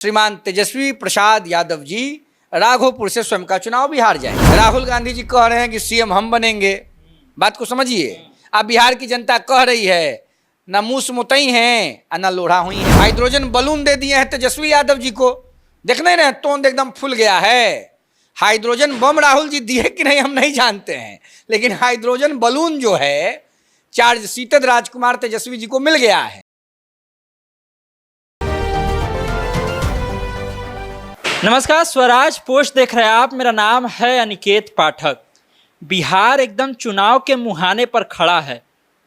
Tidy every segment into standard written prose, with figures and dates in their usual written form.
श्रीमान तेजस्वी प्रसाद यादव जी राघोपुर से स्वयं का चुनाव बिहार जाएंगे। राहुल गांधी जी कह रहे हैं कि सीएम हम बनेंगे। बात को समझिए। अब बिहार की जनता कह रही है न मूस मुतई हैं और न लोढ़ा हुई है। हाइड्रोजन बलून दे दिए हैं तेजस्वी यादव जी को। देखने रहे तोंद एकदम फूल गया है। हाइड्रोजन बम राहुल जी दिए कि नहीं हम नहीं जानते हैं, लेकिन हाइड्रोजन बलून जो है चार्ज शीतद राजकुमार तेजस्वी जी को मिल गया है। नमस्कार, स्वराज पोस्ट देख रहे हैं आप। मेरा नाम है अनिकेत पाठक। बिहार एकदम चुनाव के मुहाने पर खड़ा है।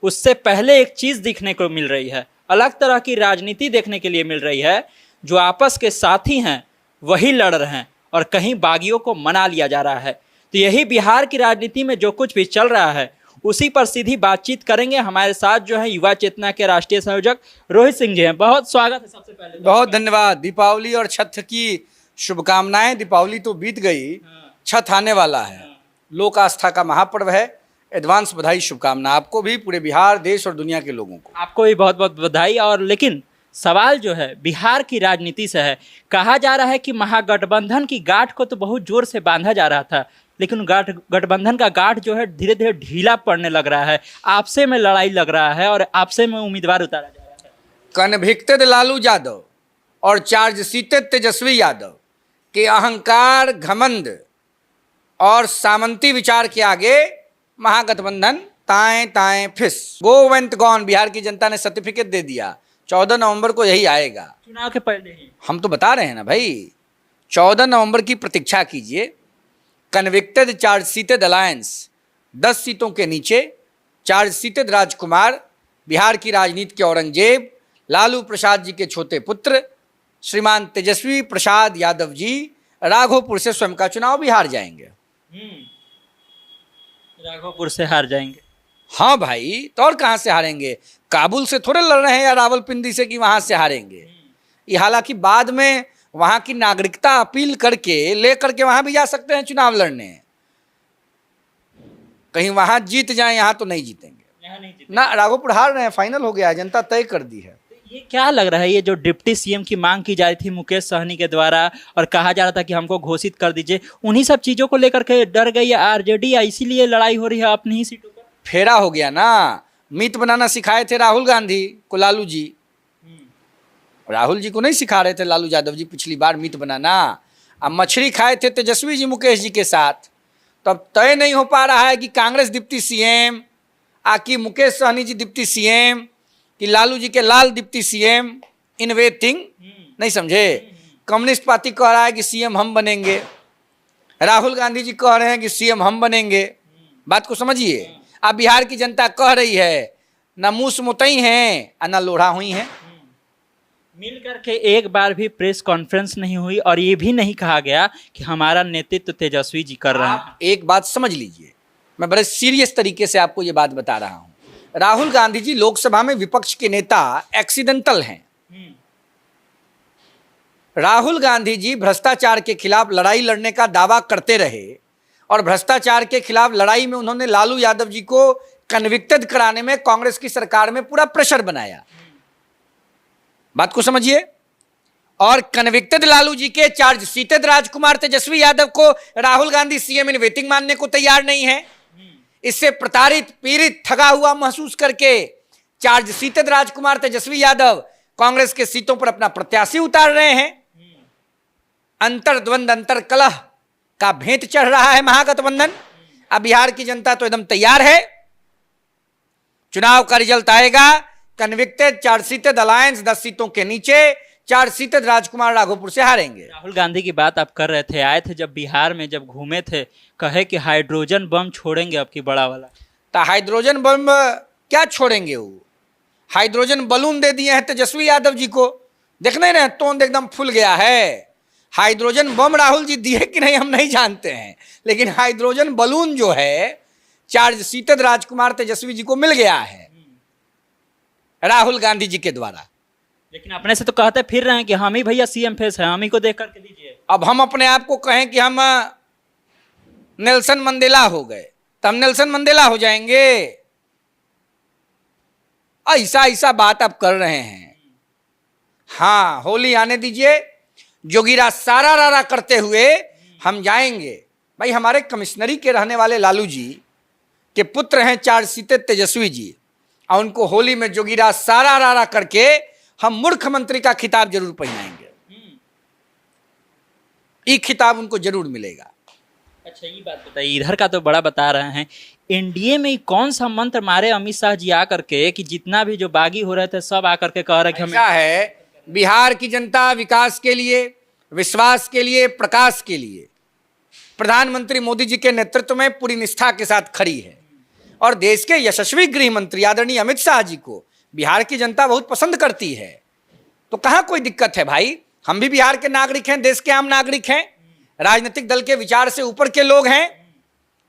उससे पहले एक चीज़ दिखने को मिल रही है, अलग तरह की राजनीति देखने के लिए मिल रही है। जो आपस के साथी हैं वही लड़ रहे हैं और कहीं बागियों को मना लिया जा रहा है। तो यही बिहार की राजनीति में जो कुछ भी चल रहा है उसी पर सीधी बातचीत करेंगे। हमारे साथ जो है युवा चेतना के राष्ट्रीय संयोजक रोहित सिंह जी हैं। बहुत स्वागत है। सबसे पहले बहुत धन्यवाद। दीपावली और छठ की शुभकामनाएं। दीपावली तो बीत गई, छठ आने वाला है। लोक आस्था का महापर्व है। एडवांस बधाई, शुभकामना आपको भी, पूरे बिहार, देश और दुनिया के लोगों को। आपको भी बहुत बहुत बधाई। और लेकिन सवाल जो है बिहार की राजनीति से है। कहा जा रहा है कि महागठबंधन की गांठ को तो बहुत जोर से बांधा जा रहा था, लेकिन गठबंधन का गांठ जो है धीरे धीरे ढीला पड़ने लग रहा है। आपसे में लड़ाई लग रहा है और आपसे में उम्मीदवार उतारा जा रहा है। कन्विक्टेड लालू यादव और चार्जशीटेड तेजस्वी यादव के अहंकार, घमंड और सामंती विचार के आगे महागठबंधन ताएं ताएं फिस। Go went gone. बिहार की जनता ने सर्टिफिकेट दे दिया। 14 नवंबर को यही आएगा, चुनाव के पहले ही। हम तो बता रहे हैं ना भाई, 14 नवंबर की प्रतीक्षा कीजिए। कन्विक्टेड चार्जशीटेड अलायंस, 10 सीटों के नीचे चार्जशीटेड राजकुमार, बिहार की राजनीति के औरंगजेब, लालू प्रसाद जी के छोटे पुत्र श्रीमान तेजस्वी प्रसाद यादव जी राघोपुर से स्वयं का चुनाव बिहार जाएंगे। राघोपुर से हार जाएंगे? हाँ भाई, तो और कहाँ से हारेंगे? काबुल से थोड़े लड़ रहे हैं या रावलपिंडी से कि वहां से हारेंगे। ये हालांकि बाद में वहां की नागरिकता अपील करके लेकर के वहां भी जा सकते हैं चुनाव लड़ने। कहीं वहां जीत जाएं, यहाँ तो नहीं जीतेंगे ना। राघोपुर हार रहे हैं, फाइनल हो गया है, जनता तय कर दी है। ये क्या लग रहा है, ये जो डिप्टी सीएम की मांग की जा रही थी मुकेश सहनी के द्वारा और कहा जा रहा था कि हमको घोषित कर दीजिए, उन्हीं सब चीजों को लेकर के डर गई आरजेडी, इसीलिए लड़ाई हो रही है अपनी ही सीटों पर? फेरा हो गया ना। मीट बनाना सिखाए थे राहुल गांधी को लालू जी। राहुल जी को नहीं सिखा रहे थे लालू यादव जी पिछली बार मीट बनाना। अब मछली खाए थे तेजस्वी जी मुकेश जी के साथ। तो अब तय नहीं हो पा रहा है कि कांग्रेस डिप्टी सीएम, कि मुकेश सहनी जी डिप्टी सीएम, कि लालू जी के लाल डिप्टी सीएम। इन वेटिंग, नहीं समझे? कम्युनिस्ट पार्टी कह रहा है कि सीएम हम बनेंगे। राहुल गांधी जी कह रहे हैं कि सीएम हम बनेंगे। बात को समझिए। अब बिहार की जनता कह रही है न मूस मुतई हैं और न लोढ़ा हुई हैं। मिल करके एक बार भी प्रेस कॉन्फ्रेंस नहीं हुई और ये भी नहीं कहा गया कि हमारा नेतृत्व तेजस्वी जी कर रहे हैं। एक बात समझ लीजिए, मैं बड़े सीरियस तरीके से आपको ये बात बता रहा हूं। राहुल गांधी जी लोकसभा में विपक्ष के नेता एक्सीडेंटल हैं। राहुल गांधी जी भ्रष्टाचार के खिलाफ लड़ाई लड़ने का दावा करते रहे और भ्रष्टाचार के खिलाफ लड़ाई में उन्होंने लालू यादव जी को कन्विक्टेड कराने में कांग्रेस की सरकार में पूरा प्रेशर बनाया। बात को समझिए। और कन्विक्टेड लालू जी के चार्जशीटेड राजकुमार तेजस्वी यादव को Rahul Gandhi CM in waiting मानने को तैयार नहीं है। इससे प्रताड़ित, पीड़ित, ठगा हुआ महसूस करके चार्जशीटेड राजकुमार तेजस्वी यादव कांग्रेस के सीटों पर अपना प्रत्याशी उतार रहे हैं। अंतर्द्वंद, अंतर कलह का भेंट चढ़ रहा है महागठबंधन। अब बिहार की जनता तो एकदम तैयार है। चुनाव का रिजल्ट आएगा। कन्विक्टेड चार्जशीटेड अलायंस, 10 सीटों के नीचे चार्जशीटेड राजकुमार राघोपुर से हारेंगे। राहुल गांधी की बात आप कर रहे थे, आए थे जब बिहार में, जब घूमे थे, कहे कि हाइड्रोजन बम छोड़ेंगे अब की बड़ा वाला। तो हाइड्रोजन बम क्या छोड़ेंगे? वो हाइड्रोजन बलून दे दिए हैं तेजस्वी यादव जी को। देखने रहे तोंद एकदम फूल गया है। हाइड्रोजन बम राहुल जी दिए कि नहीं हम नहीं जानते हैं, लेकिन हाइड्रोजन बलून जो है चार्जशीटेड राजकुमार तेजस्वी जी को मिल गया है राहुल गांधी जी के द्वारा। लेकिन अपने से तो कहते फिर रहे हैं कि हम ही भैया सीएम फेस है, हम ही को देख करके दीजिए। अब हम अपने आप को कहें कि हम नेल्सन मंडेला हो गए तो हम नेल्सन मंडेला हो जाएंगे? ऐसा बात आप कर रहे हैं। हाँ, होली आने दीजिए। जोगीरा सारा रारा करते हुए हम जाएंगे। भाई हमारे कमिश्नरी के रहने वाले लालू जी के पुत्र हैं 4 सीते तेजस्वी जी, और उनको होली में जोगीरा सारा रारा करके हम मूर्ख मंत्री का खिताब जरूर पहनाएंगे। ये खिताब उनको जरूर मिलेगा। अच्छा ये बात बताइए, इधर का तो बड़ा बता रहे हैं, एनडीए में कौन सा मंत्र मारे अमित शाह जी आकर के कि जितना भी जो बागी हो रहे थे सब आकर के कह रहे कि हमें ऐसा है, बिहार की जनता विकास के लिए, विश्वास के लिए, प्रकाश के लिए प्रधानमंत्री मोदी जी के नेतृत्व में पूरी निष्ठा के साथ खड़ी है, और देश के यशस्वी गृह मंत्री आदरणीय अमित शाह जी को बिहार की जनता बहुत पसंद करती है। तो कहाँ कोई दिक्कत है भाई, हम भी बिहार के नागरिक हैं, देश के आम नागरिक हैं, राजनीतिक दल के विचार से ऊपर के लोग हैं।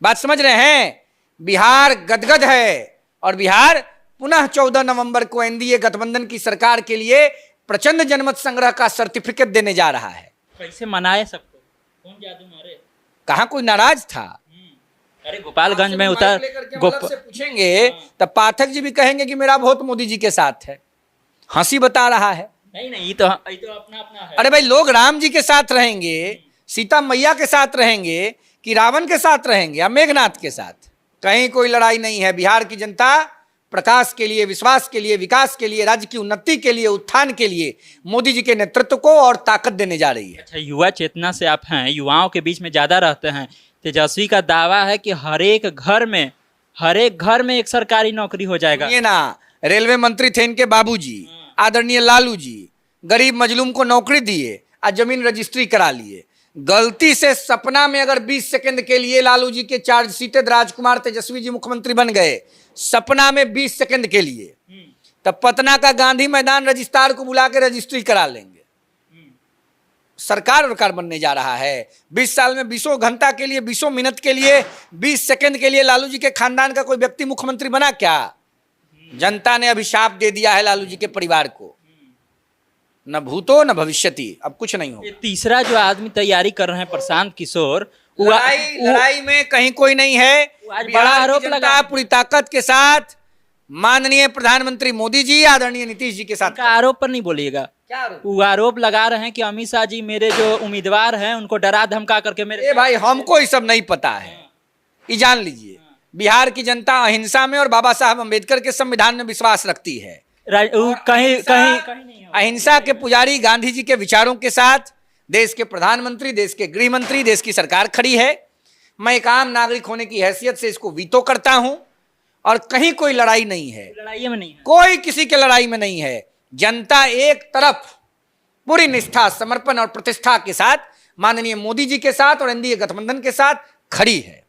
बात समझ रहे हैं? बिहार गदगद है, और बिहार पुनः 14 नवंबर को एनडीए गठबंधन की सरकार के लिए प्रचंड जनमत संग्रह का सर्टिफिकेट देने जा रहा है। कैसे मनाए सबको, कौन जादू मारे? कहाँ कोई नाराज था? अरे गोपालगंज में से पूछेंगे तब पाठक जी भी कहेंगे कि मेरा वोट मोदी जी के साथ है। हंसी बता रहा है। नहीं ये तो अपना अपना है। अरे भाई लोग राम जी के साथ रहेंगे, सीता मैया के साथ रहेंगे, कि रावण के साथ रहेंगे या मेघनाथ के साथ? कहीं कोई लड़ाई नहीं है। बिहार की जनता प्रकाश के लिए, विश्वास के लिए, विकास के लिए, राज्य की उन्नति के लिए, उत्थान के लिए मोदी जी के नेतृत्व को और ताकत देने जा रही है। अच्छा युवा चेतना से आप हैं, युवाओं के बीच में ज्यादा रहते हैं। तेजस्वी का दावा है कि हर एक घर में एक सरकारी नौकरी हो जाएगा। ये ना रेलवे मंत्री थे इनके बाबूजी आदरणीय लालू जी, गरीब मजलूम को नौकरी दिए और जमीन रजिस्ट्री करा लिए। गलती से सपना में अगर 20 सेकंड के लिए लालू जी के चार्ज सीटेड राजकुमार तेजस्वी जी मुख्यमंत्री बन गए, सपना में 20 सेकंड के लिए, तब पटना का गांधी मैदान रजिस्ट्रार को बुला के रजिस्ट्री करा लेंगे। सरकार बनने जा रहा है। 20 साल में 20 घंटा के लिए, 20 मिनट के लिए, 20 सेकंड के लिए लालू जी के खानदान का कोई व्यक्ति मुख्यमंत्री बना क्या? जनता ने अभिशाप दे दिया है लालू जी के परिवार को, न भूतो न भविष्यति, अब कुछ नहीं होगा। तीसरा जो आदमी तैयारी कर रहे हैं प्रशांत किशोर, लड़ाई में कहीं कोई नहीं है। बड़ा आरोप लगा पूरी ताकत के साथ माननीय प्रधानमंत्री मोदी जी, आदरणीय नीतीश जी के साथ। आरोप पर नहीं बोलिएगा, क्या आरोप? वो आरोप लगा रहे हैं कि अमित शाह जी मेरे जो उम्मीदवार हैं उनको डरा धमका करके मेरे। भाई हमको ये सब नहीं पता है, ये जान लीजिए। बिहार की जनता अहिंसा में और बाबा साहब अम्बेडकर के संविधान में विश्वास रखती है। कहीं नहीं। अहिंसा के पुजारी गांधी जी के विचारों के साथ देश के प्रधानमंत्री, देश के गृह मंत्री, देश की सरकार खड़ी है। मैं एक आम नागरिक होने की हैसियत से इसको वीतो करता हूं, और कहीं कोई लड़ाई नहीं है, लड़ाई में नहीं है, कोई किसी के लड़ाई में नहीं है। जनता एक तरफ पूरी निष्ठा, समर्पण और प्रतिष्ठा के साथ माननीय मोदी जी के साथ और एनडीए गठबंधन के साथ खड़ी है।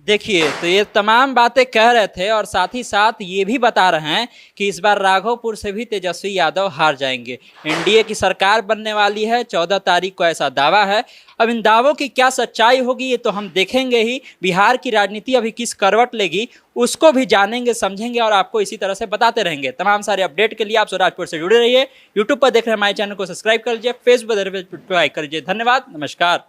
देखिए तो ये तमाम बातें कह रहे थे, और साथ ही साथ ये भी बता रहे हैं कि इस बार राघोपुर से भी तेजस्वी यादव हार जाएंगे। एनडीए की सरकार बनने वाली है, 14 तारीख को ऐसा दावा है। अब इन दावों की क्या सच्चाई होगी ये तो हम देखेंगे ही। बिहार की राजनीति अभी किस करवट लेगी उसको भी जानेंगे, समझेंगे, और आपको इसी तरह से बताते रहेंगे। तमाम सारे अपडेट के लिए आप स्वराजपुर से जुड़े रहिए। यूट्यूब पर देख रहे हैं हमारे चैनल को सब्सक्राइब कर लीजिए, फेसबुक पर लाइक कर लीजिए। धन्यवाद, नमस्कार।